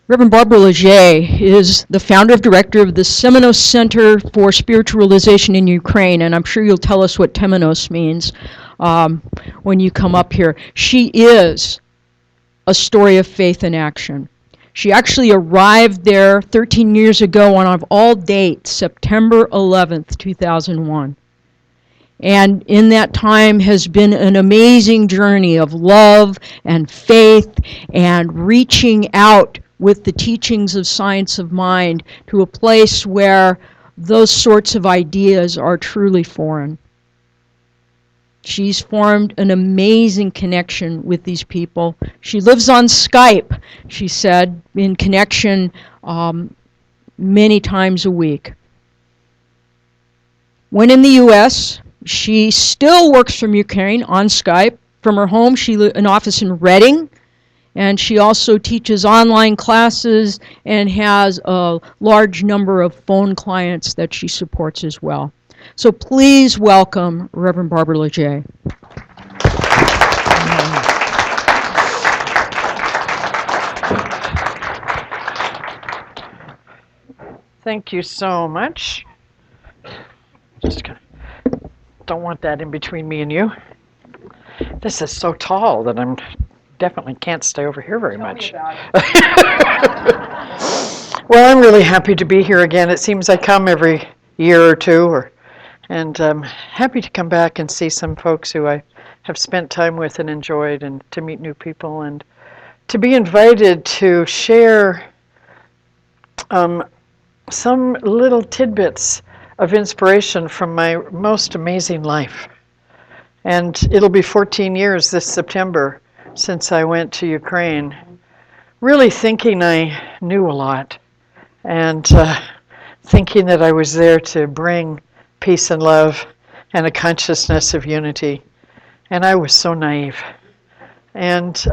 Reverend Barbara Leger is the founder and director of the Semenos Center for Spiritual Realization in Ukraine, and I'm sure you'll tell us what Temenos means when you come up here. She is a story of faith in action. She actually arrived there 13 years ago on of all dates, September 11th, 2001. And in that time has been an amazing journey of love and faith and reaching out with the teachings of science of mind to a place where those sorts of ideas are truly foreign. She's formed an amazing connection with these people. She lives on Skype, she said, in connection many times a week. When in the U.S., she still works from Ukraine on Skype. From her home, an office in Reading, and she also teaches online classes and has a large number of phone clients that she supports as well. So please welcome Reverend Barbara Leger. Thank you so much. Just don't want that in between me and you. This is so tall that I'm definitely can't stay over here very much. Well, I'm really happy to be here again. It seems I come every year or two, and I'm happy to come back and see some folks who I have spent time with and enjoyed, and to meet new people, and to be invited to share some little tidbits of inspiration from my most amazing life. And it'll be 14 years this September since I went to Ukraine, really thinking I knew a lot, and thinking that I was there to bring peace and love and a consciousness of unity. And I was so naive. And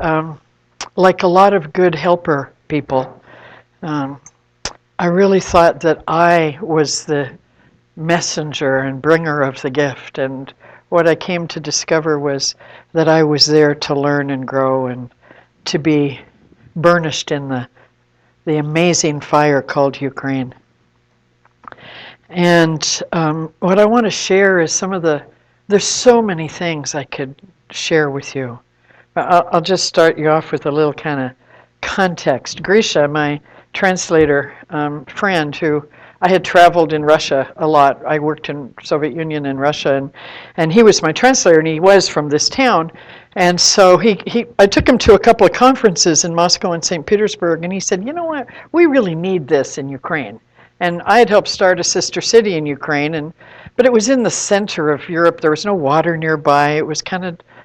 like a lot of good helper people, I really thought that I was the messenger and bringer of the gift. And what I came to discover was that I was there to learn and grow and to be burnished in the amazing fire called Ukraine. And what I want to share is there's so many things I could share with you. I'll just start you off with a little kind of context. Grisha, my translator friend, who I had traveled in Russia a lot. I worked in Soviet Union and Russia, and he was my translator, and he was from this town. And so I took him to a couple of conferences in Moscow and St. Petersburg, and he said, you know what, we really need this in Ukraine. And I had helped start a sister city in Ukraine, but it was in the center of Europe. There was no water nearby. It was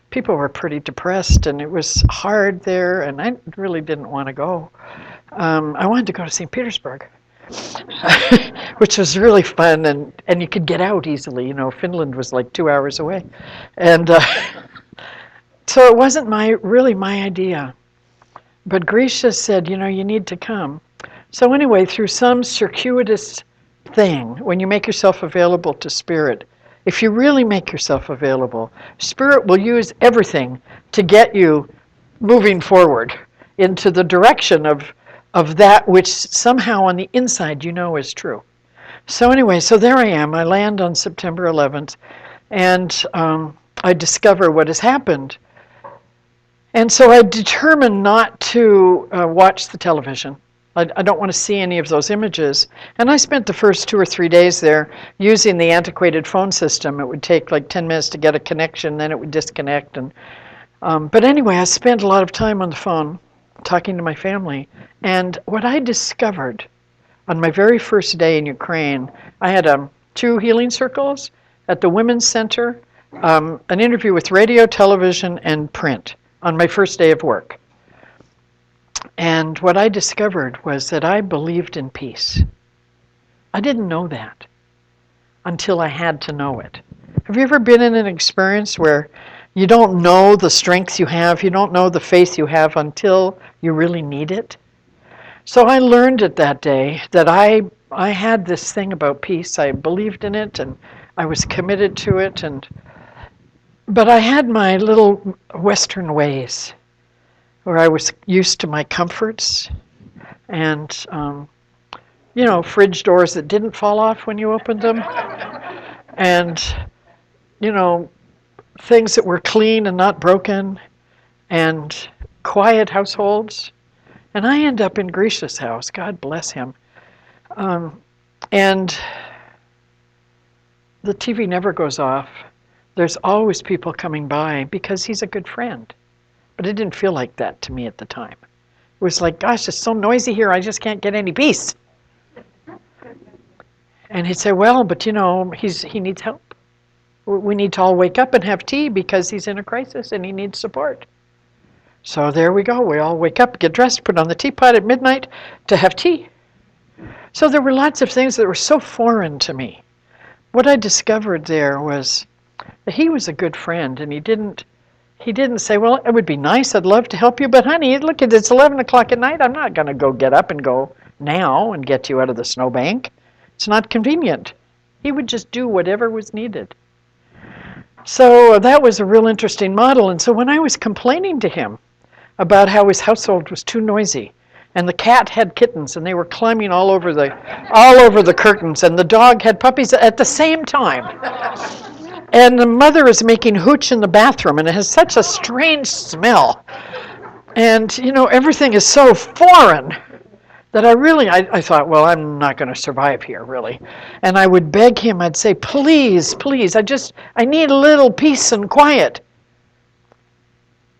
people were pretty depressed, and it was hard there, and I really didn't want to go. I wanted to go to St. Petersburg, which was really fun, and you could get out easily. You know, Finland was like 2 hours away. And so it wasn't really my idea. But Grisha said, you know, you need to come. So anyway, through some circuitous thing, when you make yourself available to Spirit, if you really make yourself available, Spirit will use everything to get you moving forward into the direction of that which somehow on the inside you know is true. So anyway, so there I am. I land on September 11th, and I discover what has happened. And so I determined not to watch the television. I don't want to see any of those images. And I spent the first 2 or 3 days there using the antiquated phone system. It would take like 10 minutes to get a connection, then it would disconnect. But anyway, I spent a lot of time on the phone talking to my family. And what I discovered on my very first day in Ukraine, I had 2 healing circles at the Women's Center, an interview with radio, television, and print on my first day of work. And what I discovered was that I believed in peace. I didn't know that until I had to know it. Have you ever been in an experience where you don't know the strength you have, you don't know the faith you have until you really need it? So I learned it that day that I had this thing about peace. I believed in it, and I was committed to it. But I had my little Western ways, where I was used to my comforts. and fridge doors that didn't fall off when you opened them, and things that were clean and not broken, and quiet households. And I end up in Grisha's house, God bless him, and the TV never goes off. There's always people coming by because he's a good friend. But it didn't feel like that to me at the time. It was like, gosh, it's so noisy here, I just can't get any peace. And he'd say, well, but he needs help. We need to all wake up and have tea because he's in a crisis and he needs support. So there we go. We all wake up, get dressed, put on the teapot at midnight to have tea. So there were lots of things that were so foreign to me. What I discovered there was that he was a good friend, and he didn't say, well, it would be nice, I'd love to help you, but honey, look, it's 11 o'clock at night. I'm not going to go get up and go now and get you out of the snowbank. It's not convenient. He would just do whatever was needed. So that was a real interesting model. And so when I was complaining to him about how his household was too noisy, and the cat had kittens, and they were climbing all over the curtains, and the dog had puppies at the same time, and the mother is making hooch in the bathroom, and it has such a strange smell, and everything is so foreign that I thought, well, I'm not going to survive here, really. And I would beg him, I'd say, please, I need a little peace and quiet.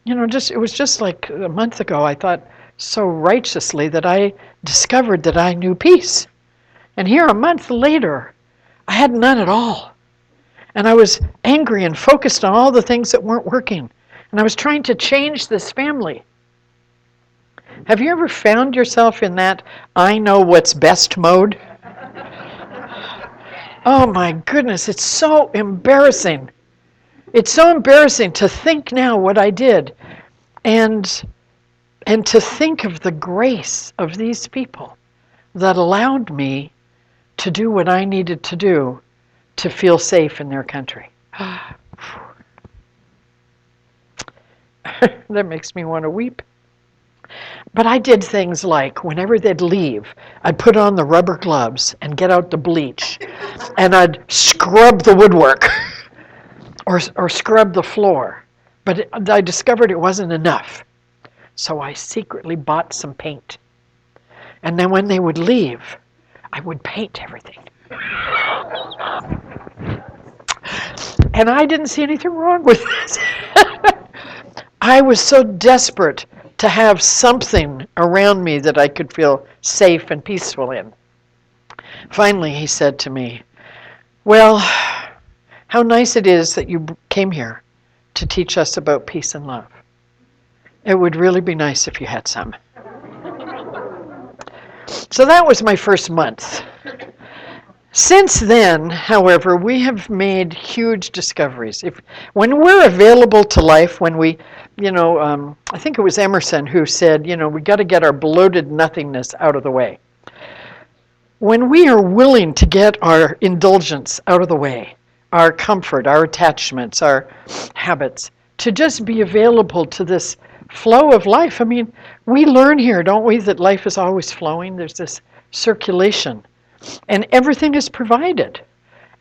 It was just like a month ago, I thought so righteously that I discovered that I knew peace. And here a month later, I had none at all. And I was angry and focused on all the things that weren't working. And I was trying to change this family. Have you ever found yourself in that I know what's best mode? Oh my goodness, it's so embarrassing. It's so embarrassing to think now what I did and to think of the grace of these people that allowed me to do what I needed to do to feel safe in their country. That makes me want to weep. But I did things like, whenever they'd leave, I'd put on the rubber gloves and get out the bleach, and I'd scrub the woodwork or scrub the floor. But I discovered it wasn't enough. So I secretly bought some paint. And then when they would leave, I would paint everything. And I didn't see anything wrong with this. I was so desperate to have something around me that I could feel safe and peaceful in. Finally, he said to me, well, how nice it is that you came here to teach us about peace and love. It would really be nice if you had some. So that was my first month. Since then, however, we have made huge discoveries. When we're available to life, when we, I think it was Emerson who said, we got to get our bloated nothingness out of the way. When we are willing to get our indulgence out of the way, our comfort, our attachments, our habits, to just be available to this flow of life. I mean, we learn here, don't we, that life is always flowing. There's this circulation. And everything is provided.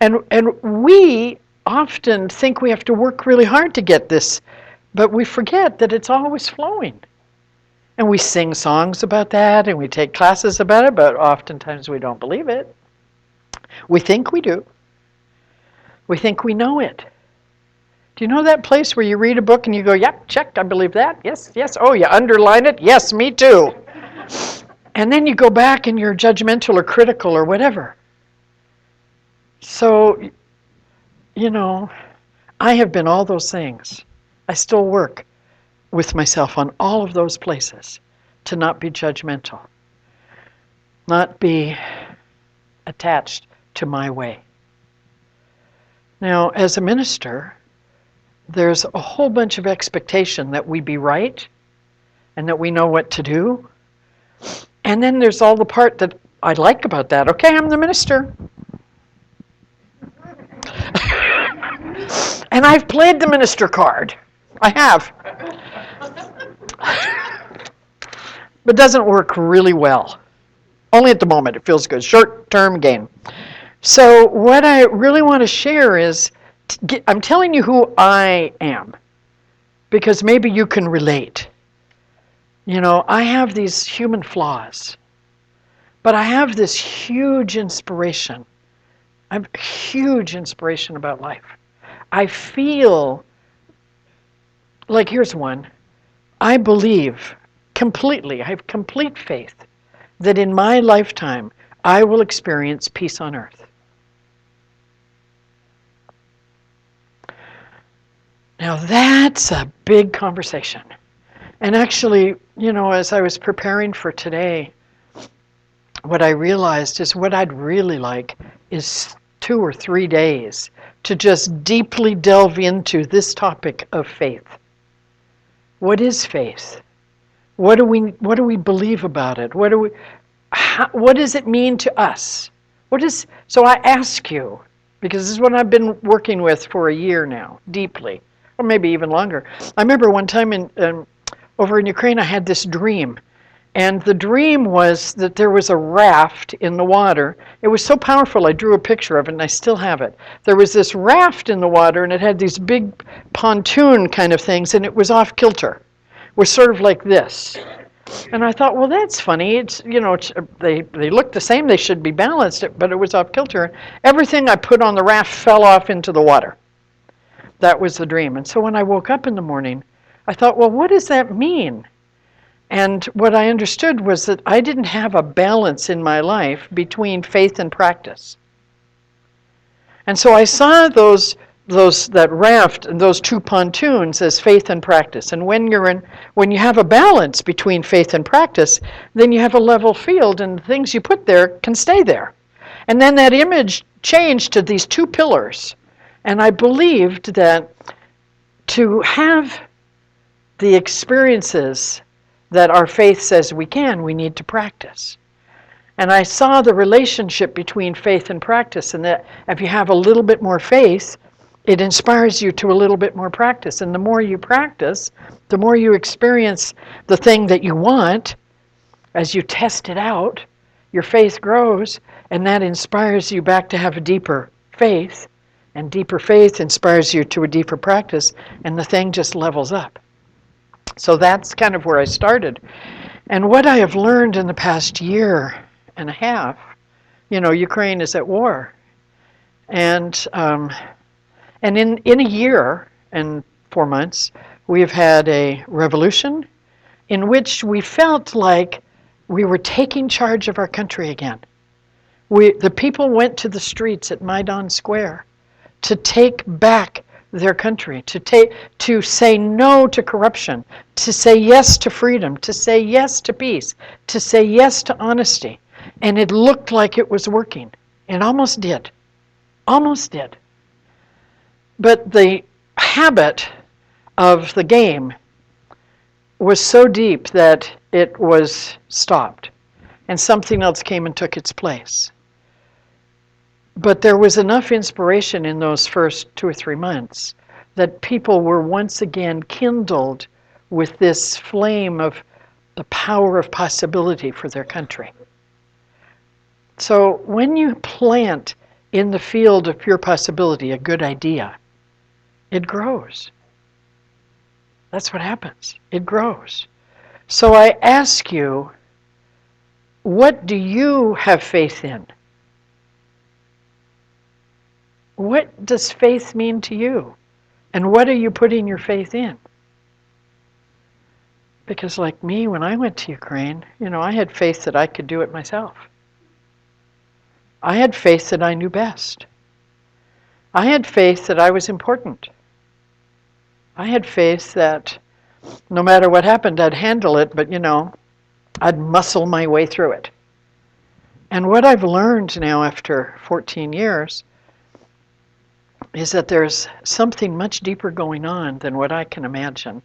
And we often think we have to work really hard to get this, but we forget that it's always flowing. And we sing songs about that, and we take classes about it, but oftentimes we don't believe it. We think we do. We think we know it. Do you know that place where you read a book and you go, yep, check, I believe that. Yes, yes. Oh, you underline it? Yes, me too. And then you go back and you're judgmental or critical or whatever. So, I have been all those things. I still work with myself on all of those places to not be judgmental, not be attached to my way. Now, as a minister, there's a whole bunch of expectation that we be right and that we know what to do. And then there's all the part that I like about that. Okay, I'm the minister. And I've played the minister card. I have. but doesn't work really well. Only at the moment, it feels good. Short-term gain. So what I really want to share is, I'm telling you who I am, because maybe you can relate. You know, I have these human flaws, but I have this huge inspiration. I have huge inspiration about life. I feel like, here's one. I believe completely, I have complete faith that in my lifetime I will experience peace on earth. Now that's a big conversation. And actually, you know, as I was preparing for today, what I realized is what I'd really like is 2 or 3 days to just deeply delve into this topic of faith. What is faith? What do we believe about it? What does it mean to us? So I ask you, because this is what I've been working with for a year now, deeply, or maybe even longer. I remember one time over in Ukraine, I had this dream. And the dream was that there was a raft in the water. It was so powerful, I drew a picture of it, and I still have it. There was this raft in the water, and it had these big pontoon kind of things, and it was off kilter. It was sort of like this. And I thought, well, that's funny. They look the same. They should be balanced, but it was off kilter. Everything I put on the raft fell off into the water. That was the dream. And so when I woke up in the morning, I thought, well, what does that mean? And what I understood was that I didn't have a balance in my life between faith and practice. And so I saw that raft and those 2 pontoons as faith and practice. And when you have a balance between faith and practice, then you have a level field, and the things you put there can stay there. And then that image changed to these 2 pillars. And I believed that to have the experiences that our faith says we need to practice. And I saw the relationship between faith and practice, and that if you have a little bit more faith, it inspires you to a little bit more practice. And the more you practice, the more you experience the thing that you want. As you test it out, your faith grows, and that inspires you back to have a deeper faith. And deeper faith inspires you to a deeper practice, and the thing just levels up. So that's kind of where I started. And what I have learned in the past year and a half, Ukraine is at war. And in a year and 4 months, we've had a revolution in which we felt like we were taking charge of our country again. The people went to the streets at Maidan Square to take back their country, to say no to corruption, to say yes to freedom, to say yes to peace, to say yes to honesty. And it looked like it was working. It almost did. Almost did. But the habit of the game was so deep that it was stopped, and something else came and took its place. But there was enough inspiration in those first 2 or 3 months that people were once again kindled with this flame of the power of possibility for their country. So when you plant in the field of pure possibility a good idea, it grows. That's what happens. It grows. So I ask you, what do you have faith in? What does faith mean to you? And what are you putting your faith in? Because like me, when I went to Ukraine, I had faith that I could do it myself. I had faith that I knew best. I had faith that I was important. I had faith that no matter what happened, I'd handle it, but I'd muscle my way through it. And what I've learned now after 14 years is that there's something much deeper going on than what I can imagine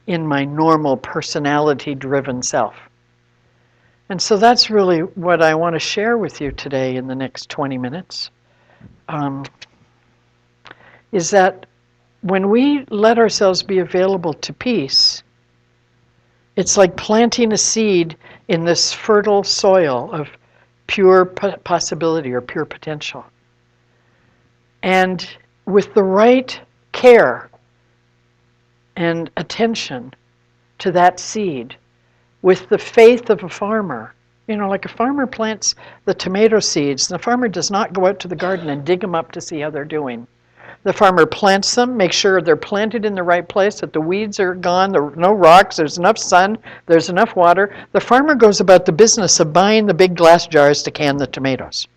in my normal personality-driven self. And so that's really what I want to share with you today in the next 20 minutes, is that when we let ourselves be available to peace, It's like planting a seed in this fertile soil of pure possibility or pure potential. And with the right care and attention to that seed, with the faith of a farmer, like a farmer plants the tomato seeds, the farmer does not go out to the garden and dig them up to see how they're doing. The farmer plants them, makes sure they're planted in the right place, that the weeds are gone, there are no rocks, there's enough sun, there's enough water. The farmer goes about the business of buying the big glass jars to can the tomatoes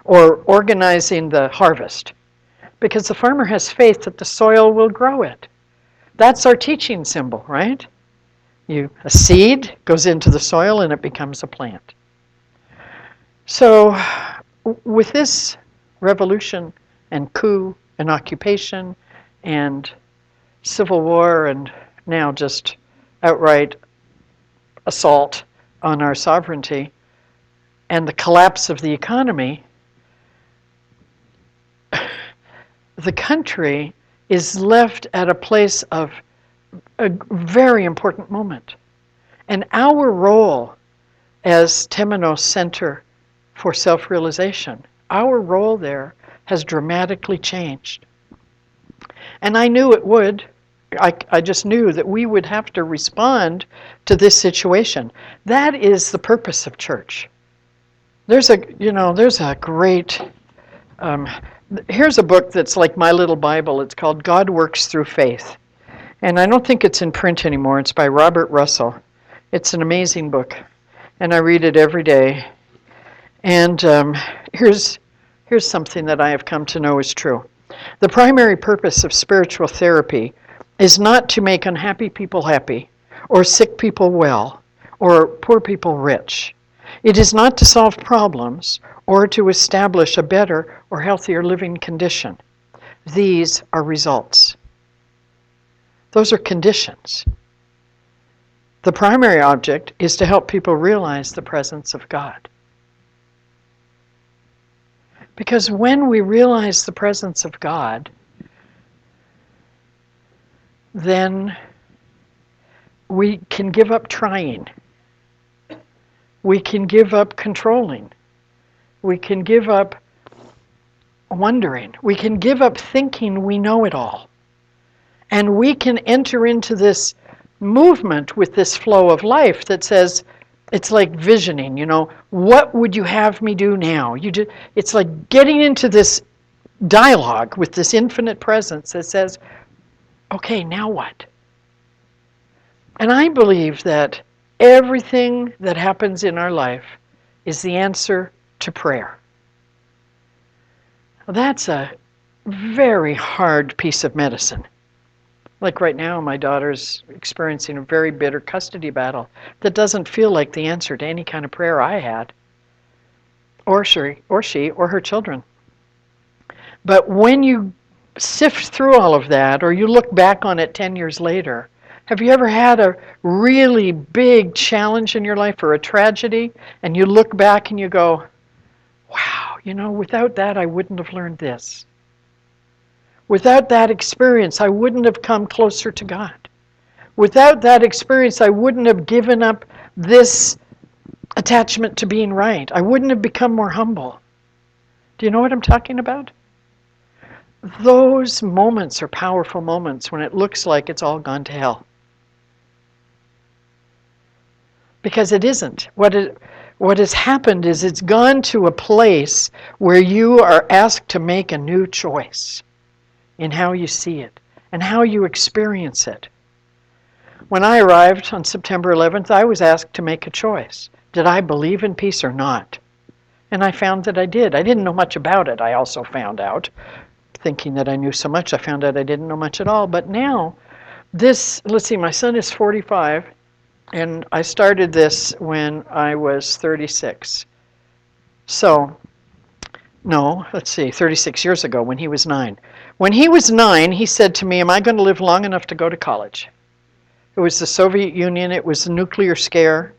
or organizing the harvest because the farmer has faith that the soil will grow it. That's our teaching symbol, right? A seed goes into the soil and it becomes a plant. So with this revolution and coup and occupation and civil war and now just outright assault on our sovereignty and the collapse of the economy, the country is left at a place of a very important moment. And our role as Temenos Center for Self-Realization, our role there has dramatically changed. And I knew it would. I just knew that we would have to respond to this situation. That is the purpose of church. There's a great, here's a book that's like my little Bible. It's called God Works Through Faith. And I don't think it's in print anymore. It's by Robert Russell. It's an amazing book. And I read it every day. And here's something that I have come to know is true. The primary purpose of spiritual therapy is not to make unhappy people happy, or sick people well, or poor people rich. It is not to solve problems or to establish a better or healthier living condition. These are results. Those are conditions. The primary object is to help people realize the presence of God. Because when we realize the presence of God, then we can give up trying. We can give up controlling. We can give up wondering. We can give up thinking we know it all. And we can enter into this movement with this flow of life that says, it's like visioning, what would you have me do now? It's like getting into this dialogue with this infinite presence that says, okay, now what? And I believe that everything that happens in our life is the answer to prayer. Well, that's a very hard piece of medicine. Like right now, my daughter's experiencing a very bitter custody battle that doesn't feel like the answer to any kind of prayer I had, or she, or her children. But when you sift through all of that, or you look back on it 10 years later, have you ever had a really big challenge in your life or a tragedy, and you look back and you go, wow, without that I wouldn't have learned this. Without that experience, I wouldn't have come closer to God. Without that experience, I wouldn't have given up this attachment to being right. I wouldn't have become more humble. Do you know what I'm talking about? Those moments are powerful moments when it looks like it's all gone to hell. Because it isn't. What has happened is it's gone to a place where you are asked to make a new choice in how you see it and how you experience it. When I arrived on September 11th, I was asked to make a choice. Did I believe in peace or not? And I found that I did. I didn't know much about it, I also found out. Thinking that I knew so much, I found out I didn't know much at all. But now, my son is 45, and I started this when I was 36. So, 36 years ago when he was 9. When he was 9, he said to me, am I going to live long enough to go to college? It was the Soviet Union. It was the nuclear scare.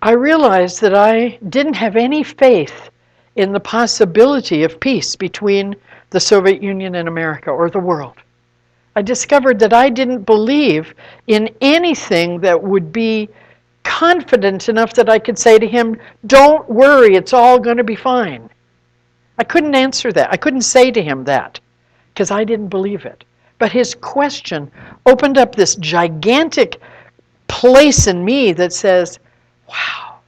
I realized that I didn't have any faith in the possibility of peace between the Soviet Union and America or the world. I discovered that I didn't believe in anything that would be confident enough that I could say to him, don't worry, it's all going to be fine. I couldn't answer that. I couldn't say to him that because I didn't believe it. But his question opened up this gigantic place in me that says, wow,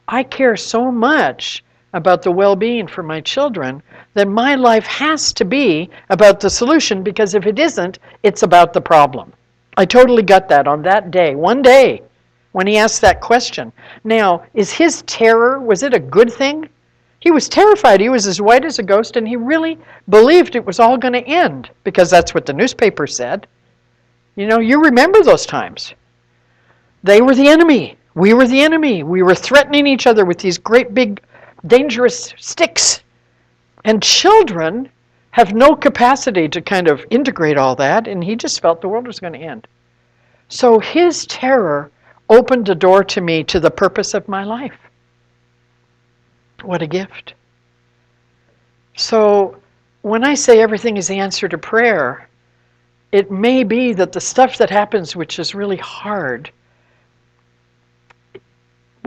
I care so much about the well-being for my children that my life has to be about the solution, because if it isn't, it's about the problem. I totally got that on that day, one day, when he asked that question. Now, is his terror, was it a good thing? He was terrified. He was as white as a ghost, and he really believed it was all going to end, because that's what the newspaper said. You know, you remember those times. They were the enemy. We were the enemy. We were threatening each other with these great big dangerous sticks. And children have no capacity to kind of integrate all that, and he just felt the world was going to end. So his terror opened a door to me to the purpose of my life. What a gift. So when I say everything is the answer to prayer, it may be that the stuff that happens which is really hard,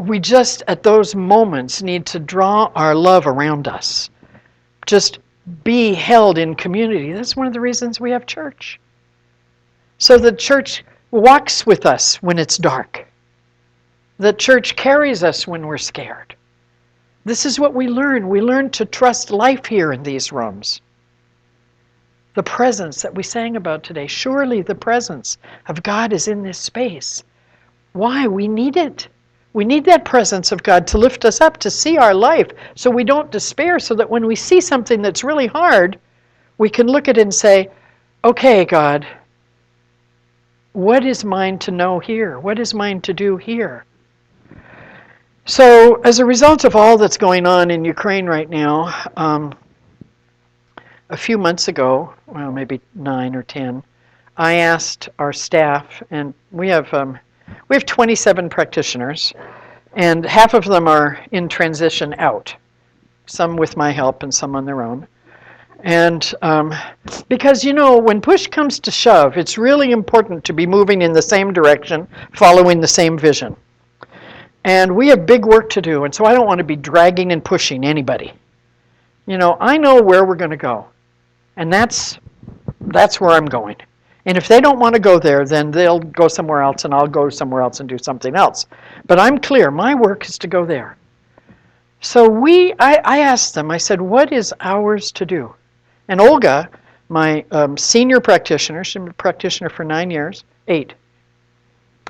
we just at those moments need to draw our love around us. Just be held in community. That's one of the reasons we have church. So the church walks with us when it's dark. The church carries us when we're scared. This is what we learn. We learn to trust life here in these rooms. The presence that we sang about today, surely the presence of God is in this space. Why? We need it. We need that presence of God to lift us up, to see our life so we don't despair, so that when we see something that's really hard, we can look at it and say, okay, God, what is mine to know here? What is mine to do here? So as a result of all that's going on in Ukraine right now, a few months ago, well, maybe 9 or 10, I asked our staff, and we have 27 practitioners, and half of them are in transition out, some with my help and some on their own. And because, you know, when push comes to shove, it's really important to be moving in the same direction, following the same vision. And we have big work to do, and so I don't want to be dragging and pushing anybody. You know, I know where we're going to go, and that's where I'm going. And if they don't want to go there, then they'll go somewhere else, and I'll go somewhere else and do something else. But I'm clear, my work is to go there. So I asked them, I said, what is ours to do? And Olga, my senior practitioner, she's been a practitioner for 9 years, 8,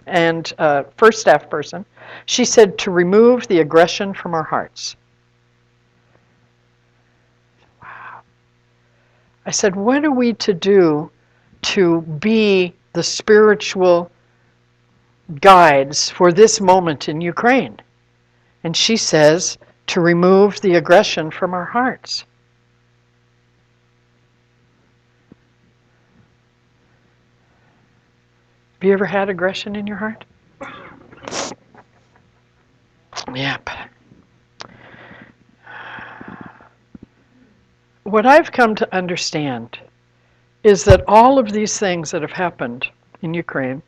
and first staff person, she said to remove the aggression from our hearts. Wow. I said, what are we to do to be the spiritual guides for this moment in Ukraine? And she says, to remove the aggression from our hearts. Have you ever had aggression in your heart? Yep. What I've come to understand is that all of these things that have happened in Ukraine,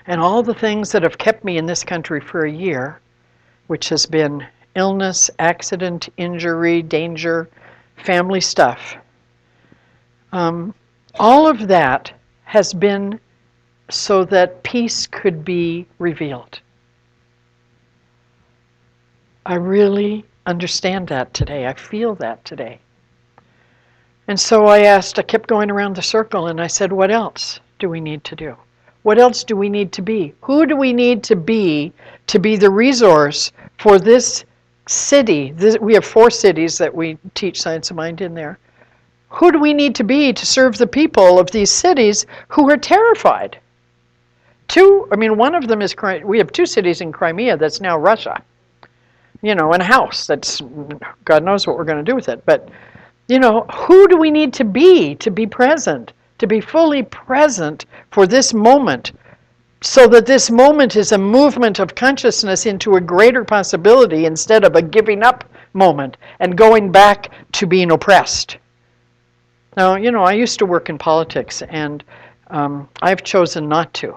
and all the things that have kept me in this country for a year, which has been illness, accident, injury, danger, family stuff, all of that has been so that peace could be revealed. I really understand that today. I feel that today. And so I kept going around the circle, and I said, what else do we need to do? What else do we need to be? Who do we need to be the resource for this city? We have 4 cities that we teach Science of Mind in there. Who do we need to be to serve the people of these cities who are terrified? One of them is, we have 2 cities in Crimea that's now Russia. You know, and a house that's, God knows what we're going to do with it. But, you know, who do we need to be present, to be fully present for this moment, so that this moment is a movement of consciousness into a greater possibility instead of a giving up moment and going back to being oppressed? Now, I used to work in politics, and I've chosen not to.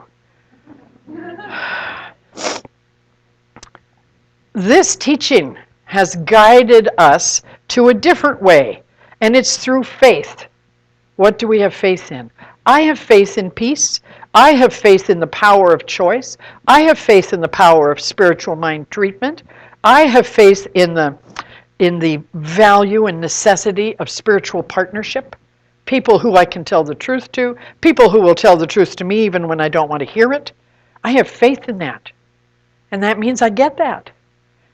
This teaching has guided us to a different way, and it's through faith. What do we have faith in? I have faith in peace. I have faith in the power of choice. I have faith in the power of spiritual mind treatment. I have faith in the value and necessity of spiritual partnership. People who I can tell the truth to, people who will tell the truth to me even when I don't want to hear it. I have faith in that. And that means I get that.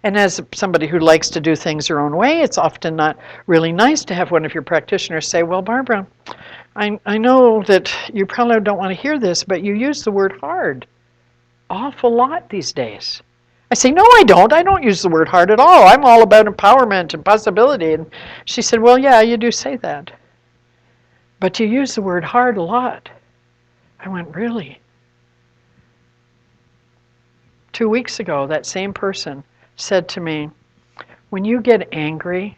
And as somebody who likes to do things her own way, it's often not really nice to have one of your practitioners say, well, Barbara, I know that you probably don't want to hear this, but you use the word hard awful lot these days. I say, no, I don't. I don't use the word hard at all. I'm all about empowerment and possibility. And she said, well, yeah, you do say that. But you use the word hard a lot. I went, really? 2 weeks ago, that same person said to me, when you get angry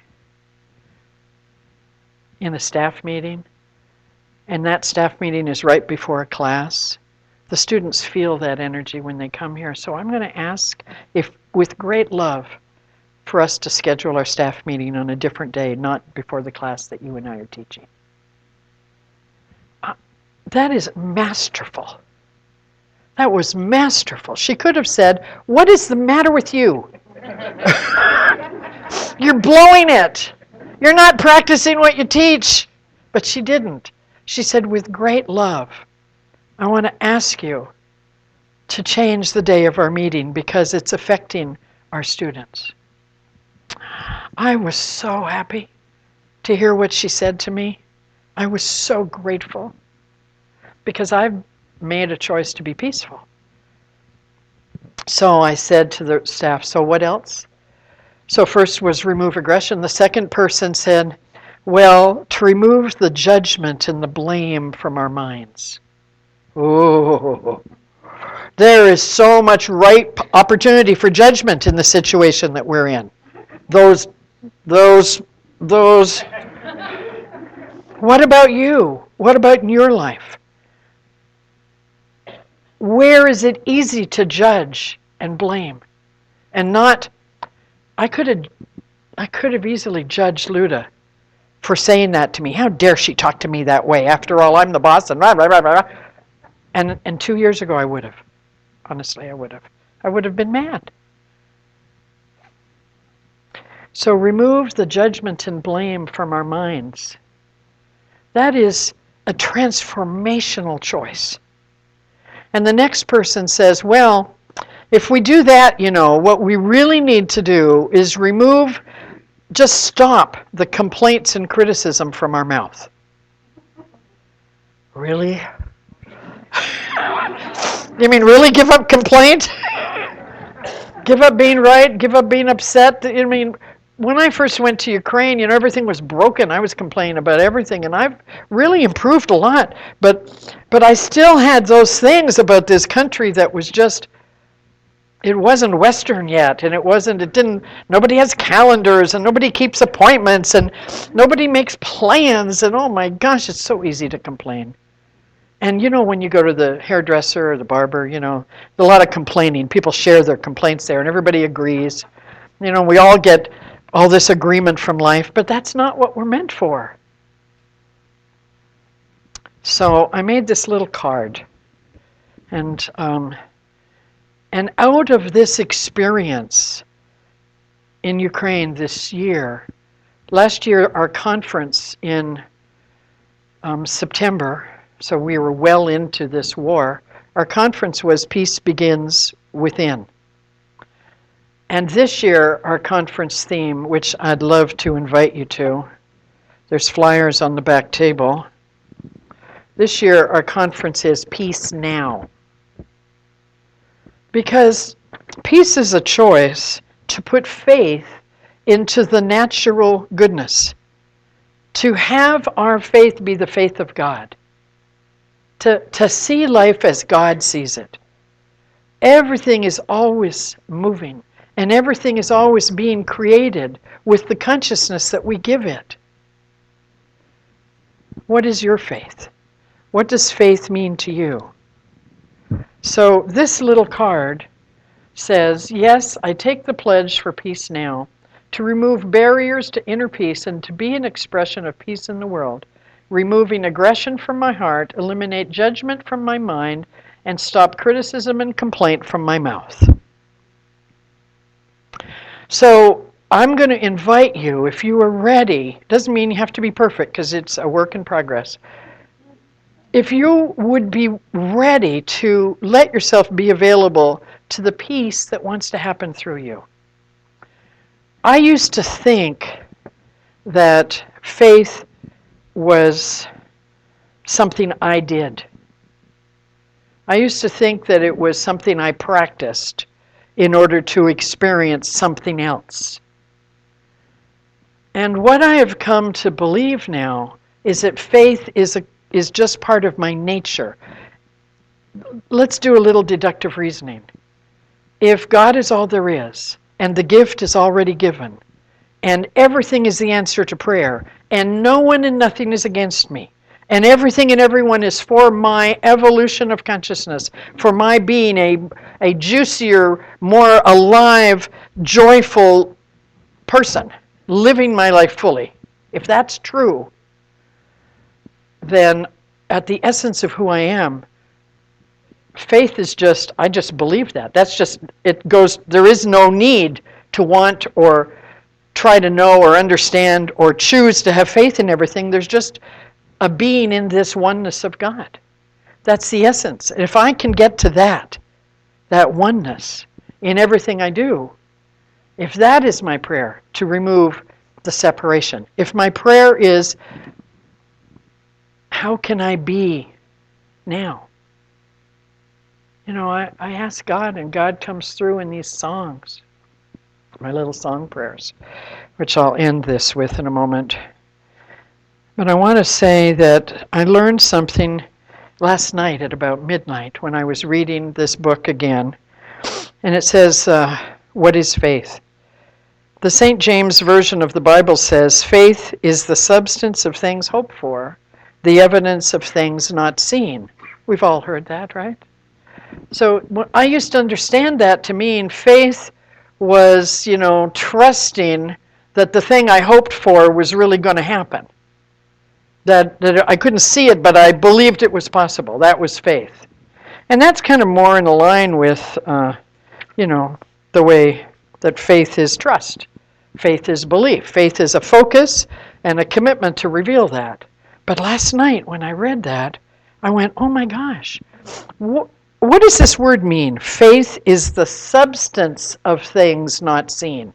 in a staff meeting, and that staff meeting is right before a class, the students feel that energy when they come here. So I'm going to ask, if with great love, for us to schedule our staff meeting on a different day, not before the class that you and I are teaching. That is masterful. That was masterful. She could have said, what is the matter with you? You're blowing it. You're not practicing what you teach. But she didn't. She said, with great love, I want to ask you to change the day of our meeting because it's affecting our students. I was so happy to hear what she said to me. I was so grateful because I've made a choice to be peaceful. So I said to the staff, so what else? So first was remove aggression. The second person said, well, to remove the judgment and the blame from our minds. Oh, there is so much ripe opportunity for judgment in the situation that we're in. Those. What about you? What about in your life? Where is it easy to judge and blame? And not, I could have easily judged Luda for saying that to me. How dare she talk to me that way? After all, I'm the boss and blah, blah, blah, blah. And 2 years ago I would have. Honestly, I would have. I would have been mad. So remove the judgment and blame from our minds. That is a transformational choice. And the next person says, well, if we do that, what we really need to do is just stop the complaints and criticism from our mouth. Really? You mean really give up complaint? Give up being right? Give up being upset? I mean, when I first went to Ukraine, everything was broken. I was complaining about everything, and I've really improved a lot. But I still had those things about this country that was just, it wasn't Western yet, and nobody has calendars, and nobody keeps appointments, and nobody makes plans, and oh my gosh, it's so easy to complain. And when you go to the hairdresser or the barber, a lot of complaining. People share their complaints there, and everybody agrees. We all get all this agreement from life, but that's not what we're meant for. So I made this little card, and out of this experience in Ukraine this year, last year our conference in September, so we were well into this war, our conference was Peace Begins Within. And this year, our conference theme, which I'd love to invite you to, there's flyers on the back table. This year, our conference is Peace Now. Because peace is a choice to put faith into the natural goodness, to have our faith be the faith of God, to see life as God sees it. Everything is always moving. And everything is always being created with the consciousness that we give it. What is your faith? What does faith mean to you? So this little card says, yes, I take the pledge for peace now, to remove barriers to inner peace and to be an expression of peace in the world, removing aggression from my heart, eliminate judgment from my mind, and stop criticism and complaint from my mouth. So I'm going to invite you, if you are ready, doesn't mean you have to be perfect because it's a work in progress. If you would be ready to let yourself be available to the peace that wants to happen through you. I used to think that faith was something I did. I used to think that it was something I practiced in order to experience something else. And what I have come to believe now is that faith is just part of my nature. Let's do a little deductive reasoning. If God is all there is, and the gift is already given, and everything is the answer to prayer, and no one and nothing is against me, and everything and everyone is for my evolution of consciousness, for my being a juicier, more alive, joyful person, living my life fully. If that's true, then at the essence of who I am, faith is just, I just believe that. That's just, it goes, there is no need to want or try to know or understand or choose to have faith in everything. There's just a being in this oneness of God. That's the essence. And if I can get to that oneness in everything I do, if that is my prayer, to remove the separation, if my prayer is, how can I be now? You know, I ask God, and God comes through in these songs, my little song prayers, which I'll end this with in a moment. But I want to say that I learned something last night at about midnight when I was reading this book again. And it says, what is faith? The St. James Version of the Bible says, faith is the substance of things hoped for, the evidence of things not seen. We've all heard that, right? So I used to understand that to mean faith was, trusting that the thing I hoped for was really going to happen. That I couldn't see it, but I believed it was possible. That was faith. And that's kind of more in line with, the way that faith is trust. Faith is belief. Faith is a focus and a commitment to reveal that. But last night when I read that, I went, oh my gosh, what does this word mean? Faith is the substance of things not seen.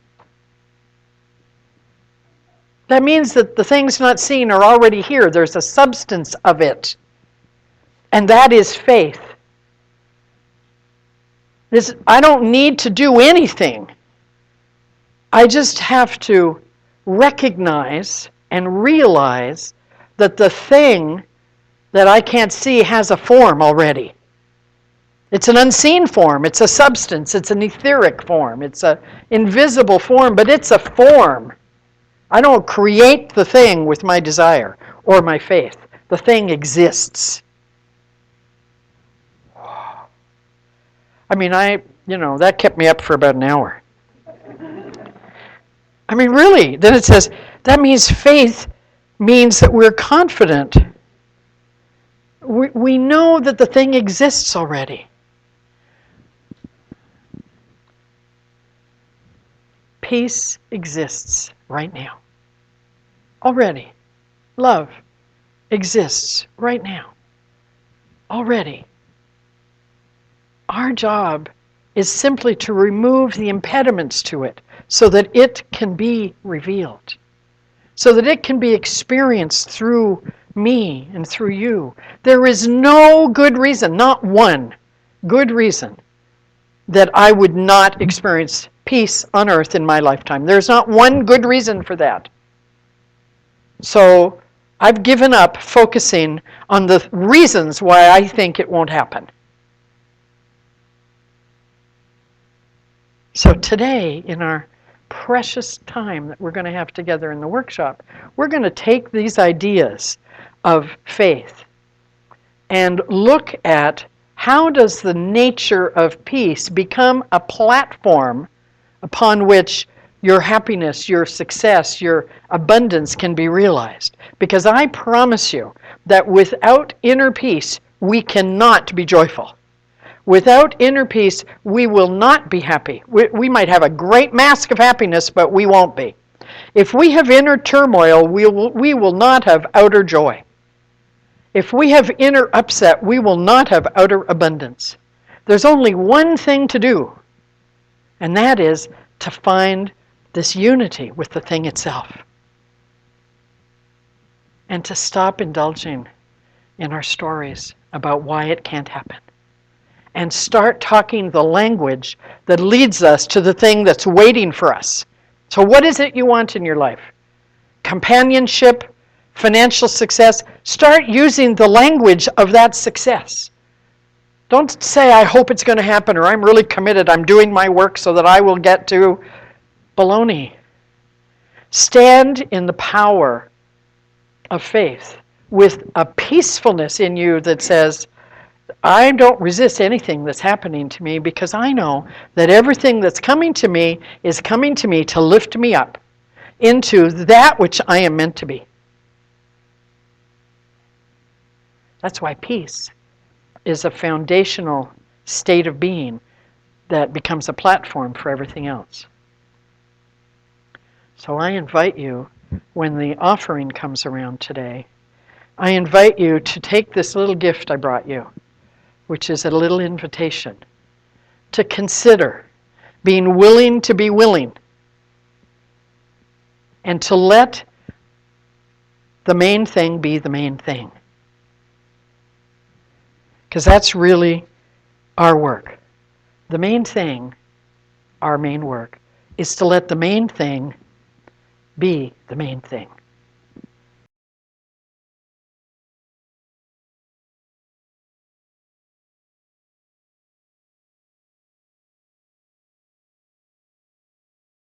That means that the things not seen are already here. There's a substance of it. And that is faith. I don't need to do anything. I just have to recognize and realize that the thing that I can't see has a form already. It's an unseen form. It's a substance. It's an etheric form. It's an invisible form, but it's a form. I don't create the thing with my desire or my faith. The thing exists. I mean, that kept me up for about an hour. I mean, really. Then it says, that means faith means that we're confident. We know that the thing exists already. Peace exists right now. Already. Love exists right now. Already. Our job is simply to remove the impediments to it so that it can be revealed, so that it can be experienced through me and through you. There is no good reason, not one good reason, that I would not experience peace on earth in my lifetime. There's not one good reason for that. So I've given up focusing on the reasons why I think it won't happen. So today, in our precious time that we're going to have together in the workshop, we're going to take these ideas of faith and look at how does the nature of peace become a platform upon which your happiness, your success, your abundance can be realized. Because I promise you that without inner peace, we cannot be joyful. Without inner peace, we will not be happy. We might have a great mask of happiness, but we won't be. If we have inner turmoil, we will not have outer joy. If we have inner upset, we will not have outer abundance. There's only one thing to do, and that is to find this unity with the thing itself. And to stop indulging in our stories about why it can't happen. And start talking the language that leads us to the thing that's waiting for us. So what is it you want in your life? Companionship, financial success? Start using the language of that success. Don't say, I hope it's going to happen, or I'm really committed, I'm doing my work so that I will get to baloney. Stand in the power of faith with a peacefulness in you that says, I don't resist anything that's happening to me because I know that everything that's coming to me is coming to me to lift me up into that which I am meant to be. That's why peace is a foundational state of being that becomes a platform for everything else. So I invite you, when the offering comes around today, I invite you to take this little gift I brought you, which is a little invitation to consider being willing to be willing and to let the main thing be the main thing. Because that's really our work. The main thing, our main work, is to let the main thing be the main thing.